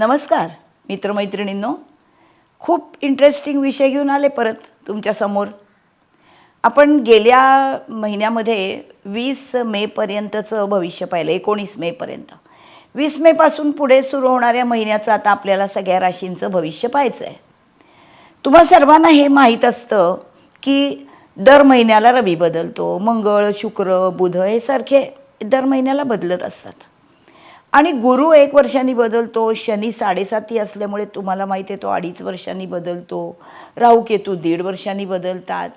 नमस्कार मित्रमैत्रिणींनो, खूप इंटरेस्टिंग विषय घेऊन आले परत तुमच्या समोर। आपण गेल्या महिन्यामध्ये 20 मेपर्यंतचं भविष्य पाहिलं, 19 मेपर्यंत। 20 मेपासून पुढे सुरू होणाऱ्या महिन्याचं आता आपल्याला सगळ्या राशींचं भविष्य पाहायचं आहे। तुम्हा सर्वांना हे माहीत असतं की दर महिन्याला रवी बदलतो, मंगळ, शुक्र, बुध हे सारखे दर महिन्याला बदलत असतात। आणि गुरु 1 वर्षांनी बदलतो, शनी 7.5 असल्यामुळे तुम्हाला माहिती आहे तो 2.5 वर्षांनी बदलतो, राहू केतू 1.5 वर्षांनी बदलतात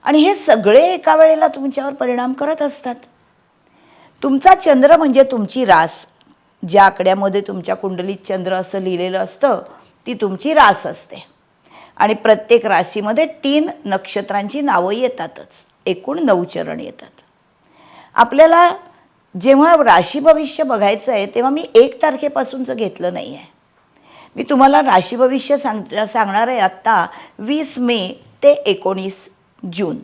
आणि हे सगळे एका वेळेला तुमच्यावर परिणाम करत असतात। तुमचा चंद्र म्हणजे तुमची रास, ज्या आकड्यामध्ये तुमच्या कुंडलीत चंद्र असं लिहिलेलं असतं ती तुमची रास असते। आणि प्रत्येक राशीमध्ये 3 नक्षत्रांची नावं येतातच, एकूण 9 चरण येतात। आपल्याला जेव्हा राशी भविष्य बघायचं आहे तेव्हा मी 1 तारखेपासूनचं घेतलं नाही आहे। मी तुम्हाला राशी भविष्य सांगणार आहे आत्ता 20 मे ते 19 जून।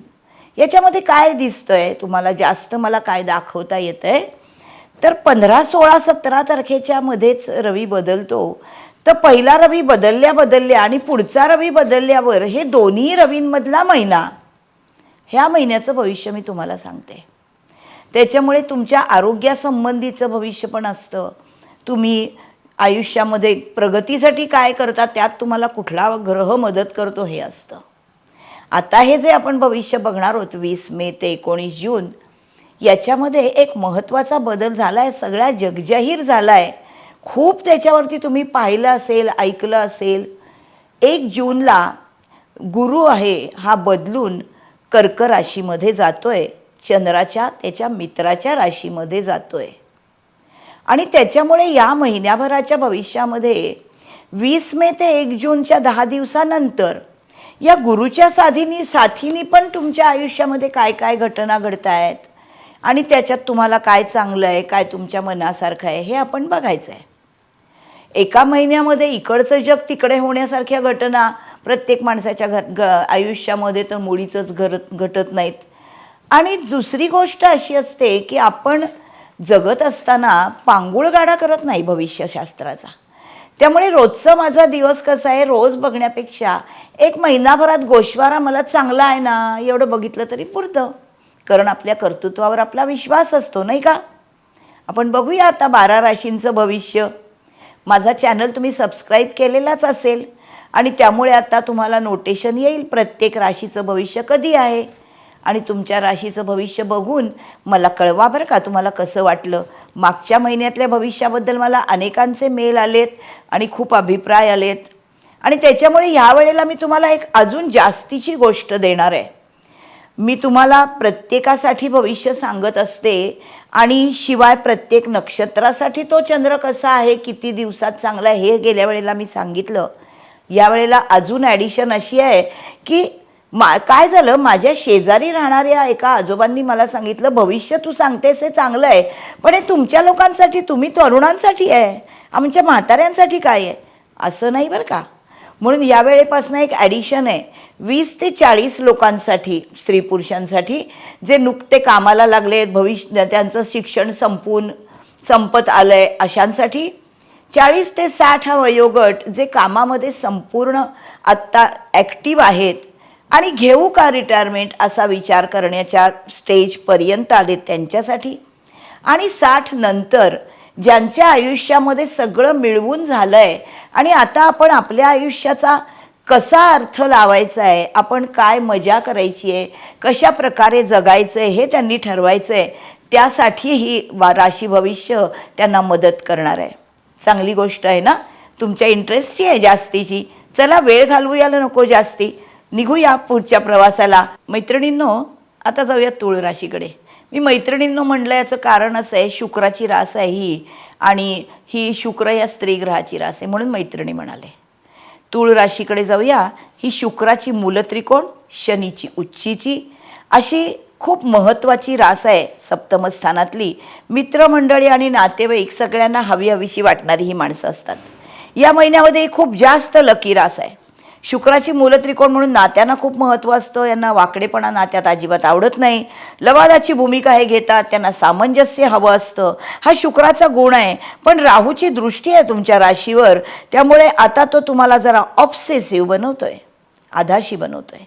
याच्यामध्ये काय दिसतंय तुम्हाला, जास्त मला काय दाखवता येतंय तर 15, 16, 17 तारखेच्या मध्येच रवी बदलतो। तर पहिला रवी बदलल्या आणि पुढचा रवी बदलल्यावर हे दोन्ही रवींमधला महिना, ह्या महिन्याचं भविष्य मी तुम्हाला सांगते। त्याच्यामुळे तुमच्या आरोग्यासंबंधीचं भविष्य पण असतं, तुम्ही आयुष्यामध्ये प्रगतीसाठी काय करता, त्यात तुम्हाला कुठला ग्रह मदत करतो हे असतं। आता हे जे आपण भविष्य बघणार आहोत 20 मे ते 19 जून, याच्यामध्ये एक महत्त्वाचा बदल झाला आहे, सगळ्या जगजाहीर झाला आहे। खूप त्याच्यावरती तुम्ही पाहिलं असेल, ऐकलं असेल। 1 जूनला गुरु आहे हा बदलून कर्क राशीमध्ये जातोय, चंद्राच्या त्याच्या मित्राच्या राशीमध्ये जातोय। आणि त्याच्यामुळे या महिन्याभराच्या भविष्यामध्ये 20 मे ते 1 जूनच्या 10 दिवसानंतर या गुरुच्या साथीनी पण तुमच्या आयुष्यामध्ये काय काय घटना घडत आहेत आणि त्याच्यात तुम्हाला काय चांगलं आहे, काय तुमच्या मनासारखं आहे हे आपण बघायचं आहे। एका महिन्यामध्ये इकडचं जग तिकडे होण्यासारख्या घटना प्रत्येक माणसाच्या आयुष्यामध्ये तर मुळीच घटत नाहीत। आणि दुसरी गोष्ट अशी असते की आपण जगत असताना पांगुळगाडा करत नाही भविष्यशास्त्राचा। त्यामुळे रोजचा माझा दिवस कसा आहे रोज बघण्यापेक्षा 1 महिनाभरात गोश्वारा मला चांगला आहे ना एवढं बघितलं तरी पुरतं, कारण आपल्या कर्तृत्वावर आपला विश्वास असतो, नाही का। आपण बघूया आता 12 राशींचं भविष्य। माझा चॅनल तुम्ही सबस्क्राईब केलेलाच असेल आणि त्यामुळे आता तुम्हाला नोटिफिकेशन येईल प्रत्येक राशीचं भविष्य कधी आहे। आणि तुमच्या राशीचं भविष्य बघून मला कळवा बरं का, तुम्हाला कसं वाटलं। मागच्या महिन्यातल्या भविष्याबद्दल मला अनेकांचे मेल आलेत आणि खूप अभिप्राय आलेत आणि त्याच्यामुळे ह्या वेळेला मी तुम्हाला एक अजून जास्तीची गोष्ट देणार आहे। मी तुम्हाला प्रत्येकासाठी भविष्य सांगत असते आणि शिवाय प्रत्येक नक्षत्रासाठी तो चंद्र कसा आहे, किती दिवसात चांगला आहे हे गेल्या वेळेला मी सांगितलं। या वेळेला अजून ॲडिशन अशी आहे की काय झालं, माझ्या शेजारी राहणाऱ्या एका आजोबांनी मला सांगितलं, भविष्य तू सांगतेस हे चांगलं आहे पण हे तुमच्या लोकांसाठी, तुम्ही तरुणांसाठी आहे, आमच्या म्हाताऱ्यांसाठी काय आहे, असं नाही बरं का। म्हणून या वेळेपासून एक ॲडिशन आहे 20 ते 40 लोकांसाठी, स्त्री पुरुषांसाठी जे नुकते कामाला लागलेत, भविष्य त्यांचं शिक्षण संपत आलं आहे अशांसाठी। 40 ते 60 हा वयोगट जे कामामध्ये संपूर्ण आत्ता ॲक्टिव्ह आहेत आणि घेऊ का रिटायरमेंट असा विचार करण्याच्या स्टेजपर्यंत आले त्यांच्यासाठी। आणि 60 नंतर ज्यांच्या आयुष्यामध्ये सगळं मिळवून झालं आहे आणि आता आपण आपल्या आयुष्याचा कसा अर्थ लावायचा आहे, आपण काय मजा करायची आहे, कशा प्रकारे जगायचं आहे हे त्यांनी ठरवायचं आहे, त्यासाठी ही राशी भविष्य त्यांना मदत करणार आहे। चांगली गोष्ट आहे ना, तुमच्या इंटरेस्टची आहे जास्तीची। चला वेळ घालवूयाला नको जास्ती, निघूया पुढच्या प्रवासाला। मैत्रिणींनो, आता जाऊया तुळ राशीकडे। मी मैत्रिणींनो म्हटलं याचं कारण असं आहे, शुक्राची रास आहे ही आणि ही शुक्र या स्त्री ग्रहाची रास आहे म्हणून मैत्रिणी म्हणाले। तुळ राशीकडे जाऊया। ही शुक्राची मूलत्रिकोण, शनीची उच्चीची अशी खूप महत्त्वाची रास आहे, सप्तम स्थानातली। मित्रमंडळी आणि नातेवाईक सगळ्यांना हवीशी वाटणारी ही माणसं असतात। या महिन्यामध्ये खूप जास्त लकी रास आहे। शुक्राची मूलत्रिकोण म्हणून नात्यांना खूप महत्त्व असतं. यांना वाकडेपणा नात्यात अजिबात आवडत नाही. लवादाची भूमिका हे घेतात. त्यांना सामंजस्य हवं असतं. हा शुक्राचा गुण आहे. पण राहूची दृष्टी आहे तुमच्या राशीवर, त्यामुळे आता तो तुम्हाला जरा ऑब्सेसिव्ह बनवतोय, आधाशी बनवतोय.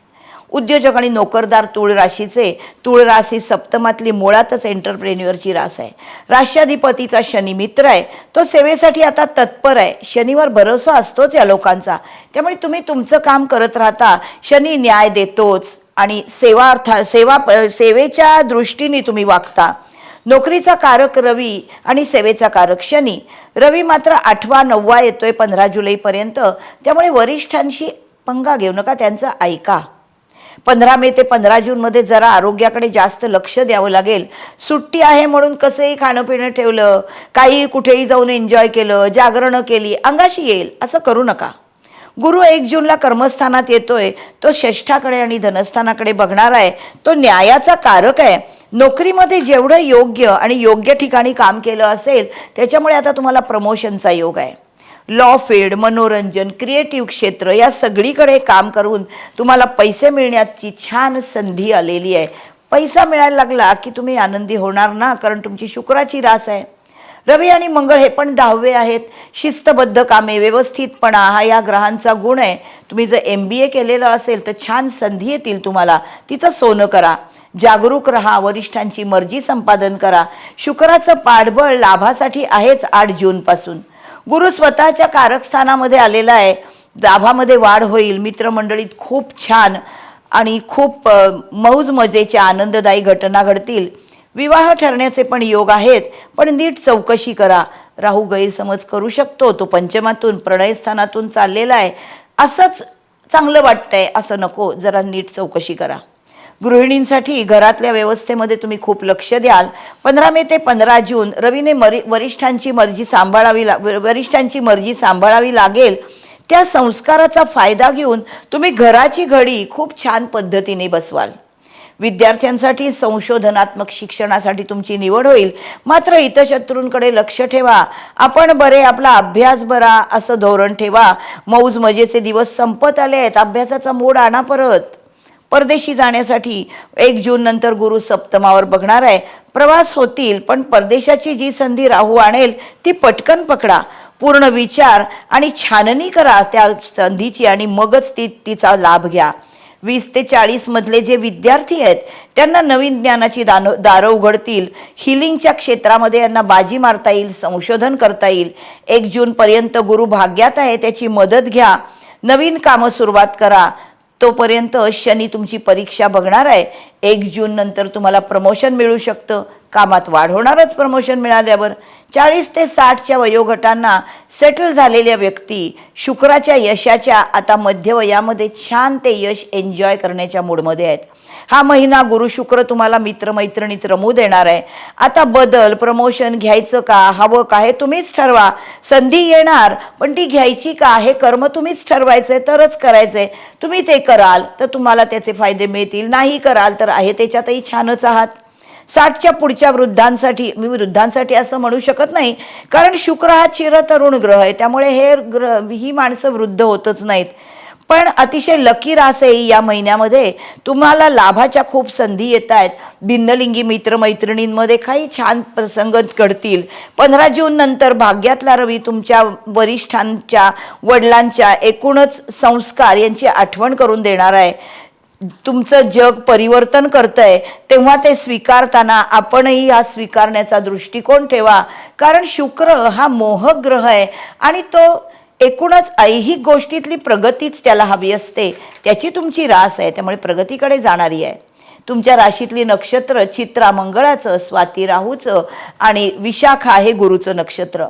उद्योजक आणि नोकरदार तूळ राशीचे, तूळ राशी सप्तमातली मुळातच एंटरप्रेन्युअरची रास आहे. राष्ट्राधिपतीचा शनी मित्र आहे. तो सेवेसाठी आता तत्पर आहे. शनीवर भरोसा असतोच या लोकांचा, त्यामुळे तुम्ही तुमचं काम करत राहता. शनी न्याय देतोच आणि सेवेच्या दृष्टीने तुम्ही वागता. नोकरीचा कारक रवी आणि सेवेचा कारक शनी. रवी मात्र 8वा 9वा येतोय 15 जुलैपर्यंत, त्यामुळे वरिष्ठांशी पंगा घेऊ नका, त्यांचं ऐका. 15 मे ते 15 जूनमध्ये जरा आरोग्याकडे जास्त लक्ष द्यावं लागेल. सुट्टी आहे म्हणून कसंही खाणं पिणं ठेवलं, काही कुठेही जाऊन एन्जॉय केलं, जागरणं केली, अंगाशी येईल असं करू नका. गुरु 1 जूनला कर्मस्थानात येतोय. तो षष्ठाकडे आणि धनस्थानाकडे बघणार आहे. तो न्यायाचा कारक आहे. नोकरीमध्ये जेवढं योग्य आणि योग्य ठिकाणी काम केलं असेल त्याच्यामुळे आता तुम्हाला प्रमोशनचा योग आहे. लॉ फील्ड, मनोरंजन, क्रिएटिव्ह क्षेत्र या सगळीकडे काम करून तुम्हाला पैसे मिळण्याची छान संधी आलेली आहे. पैसा मिळायला लागला की तुम्ही आनंदी होणार ना, कारण तुमची शुक्राची रास आहे. रवी आणि मंगळ हे पण 10वे आहेत. शिस्तबद्ध कामे, व्यवस्थितपणा हा या ग्रहांचा गुण आहे. तुम्ही जर MBA केलेलं असेल तर छान संधी येतील तुम्हाला, तिचं सोनं करा. जागरूक रहा, वरिष्ठांची मर्जी संपादन करा. शुक्राचं पाठबळ लाभासाठी आहेच 8 जूनपासून. गुरु स्वतःच्या कारकस्थानामध्ये आलेला आहे. लाभामध्ये वाढ होईल. मित्रमंडळीत खूप छान आणि खूप मौज मजेच्या आनंददायी घटना घडतील. विवाह ठरण्याचे पण योग आहेत, पण नीट चौकशी करा. राहू गैरसमज करू शकतो. तो पंचमातून प्रणयस्थानातून चाललेला आहे. असंच चांगलं वाटतंय असं नको, जरा नीट चौकशी करा. गृहिणींसाठी घरातल्या व्यवस्थेमध्ये तुम्ही खूप लक्ष द्याल. 15 मे ते 15 जून रवीने वरिष्ठांची मर्जी सांभाळावी लागेल. त्या संस्काराचा फायदा घेऊन तुम्ही घराची घडी खूप छान पद्धतीने बसवाल. विद्यार्थ्यांसाठी संशोधनात्मक शिक्षणासाठी तुमची निवड होईल. मात्र हितशत्रूंकडे लक्ष ठेवा. आपण बरे, आपला अभ्यास बरा असं धोरण ठेवा. मौज मजेचे दिवस संपत आले आहेत. अभ्यासाचा मूड आणा परत. परदेशी जाण्यासाठी 1 जून नंतर गुरु सप्तमावर बघणार आहे. प्रवास होतील, पण परदेशाची जी संधी राहू आणेल ती पटकन पकडा. पूर्ण विचार आणि छाननी करा त्या संधीची आणि मगच तिचा लाभ घ्या. 20 ते 40 मधले जे विद्यार्थी आहेत त्यांना नवीन ज्ञानाची दारं उघडतील. हिलिंगच्या क्षेत्रामध्ये यांना बाजी मारता येईल, संशोधन करता येईल. 1 जूनपर्यंत गुरु भाग्यात आहे, त्याची मदत घ्या. नवीन कामं सुरुवात करा. तोपर्यंत शनी तुमची परीक्षा बघणार आहे. 1 जून नंतर तुम्हाला प्रमोशन मिळू शकतं. कामात वाढ होणारच प्रमोशन मिळाल्यावर. 40 ते 60च्या वयोगटांना सेटल झालेल्या व्यक्ती शुक्राच्या यशाच्या आता मध्यवयामध्ये छान ते यश एन्जॉय करण्याच्या मूडमध्ये आहेत. हा महिना गुरु शुक्र तुम्हाला मित्रमैत्रिणीत रमू देणार आहे. आता बदल, प्रमोशन घ्यायचं का, हवं का हे तुम्हीच ठरवा. संधी येणार, पण ती घ्यायची का हे कर्म तुम्हीच ठरवायचंय, तरच करायचंय. तुम्ही ते कराल तर तुम्हाला त्याचे फायदे मिळतील. नाही कराल तर आहे त्याच्यातही छानच आहात. 60च्या पुढच्या वृद्धांसाठी, मी वृद्धांसाठी असं म्हणू शकत नाही, कारण शुक्र हा चिरतरुण ग्रह आहे, त्यामुळे ही माणसं वृद्ध होतच नाहीत. पण अतिशय लकी रास आहे या महिन्यामध्ये. तुम्हाला लाभाच्या खूप संधी येत आहेत. भिन्नलिंगी मित्रमैत्रिणींमध्ये काही छान प्रसंग घडतील. 15 जून नंतर भाग्यातला रवी तुमच्या वरिष्ठांच्या, वडिलांच्या एकूणच संस्कार यांची आठवण करून देणार आहे. तुमचं जग परिवर्तन करतंय, तेव्हा ते स्वीकारताना आपणही हा स्वीकारण्याचा दृष्टिकोन ठेवा. कारण शुक्र हा मोहक ग्रह आहे आणि तो एकूणच ऐहिक गोष्टीतली प्रगतीच त्याला हवी असते. त्याची तुमची रास आहे, त्यामुळे प्रगतीकडे जाणारी आहे. तुमच्या राशीतली नक्षत्र चित्रा मंगळाचं, स्वाती राहूचं आणि विशाखा हे गुरुचं नक्षत्र.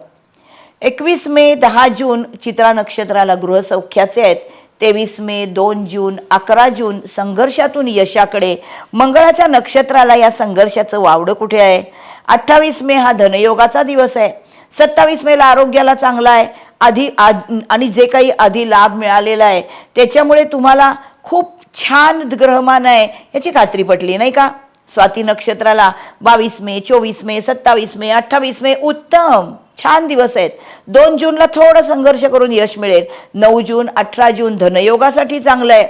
21 मे 10 जून चित्रा नक्षत्राला गृहसौख्याचे आहेत. 23 मे 2 जून 11 जून संघर्षातून यशाकडे. मंगळाच्या नक्षत्राला या संघर्षाचं वावडं कुठे आहे. 28 मे हा धनयोगाचा दिवस आहे. 27 मेला आरोग्याला चांगला आहे. आणि जे काही आधी लाभ मिळालेला आहे त्याच्यामुळे तुम्हाला खूप छान ग्रहमान आहे याची खात्री पटली नाही का. स्वाती नक्षत्राला 22 मे, 24 मे, 27 मे, 28 मे उत्तम छान दिवस आहेत. 2 जूनला थोडं संघर्ष करून यश मिळेल. 9 जून, 18 जून धनयोगासाठी चांगलं आहे.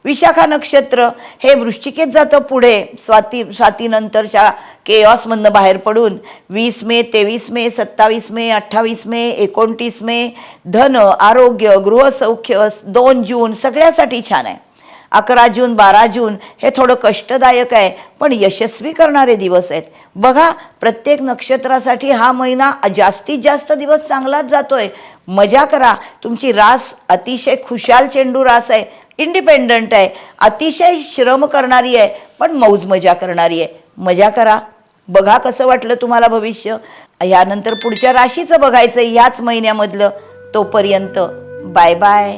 विशाखा नक्षत्र हे वृश्चिकेत जातं पुढे स्वातीनंतरच्या केऑसमधनं बाहेर पडून. 20 मे, 23 मे, 27 मे, 28 मे, 29 मे धन, आरोग्य, गृहसौख्य. 2 जून सगळ्यासाठी छान आहे. 11 जून, 12 जून हे थोडं कष्टदायक आहे, पण यशस्वी करणारे दिवस आहेत. बघा, प्रत्येक नक्षत्रासाठी हा महिना जास्तीत जास्त दिवस चांगलाच जातोय. मजा करा. तुमची रास अतिशय खुशाल चेंडू रास आहे, इंडिपेंडंट आहे, अतिशय श्रम करणारी आहे, पण मौज मजा करणारी आहे. मजा करा. बघा कसं वाटलं तुम्हाला भविष्य. यानंतर पुढच्या राशीचं बघायचं ह्याच महिन्यामधलं. तोपर्यंत बाय बाय.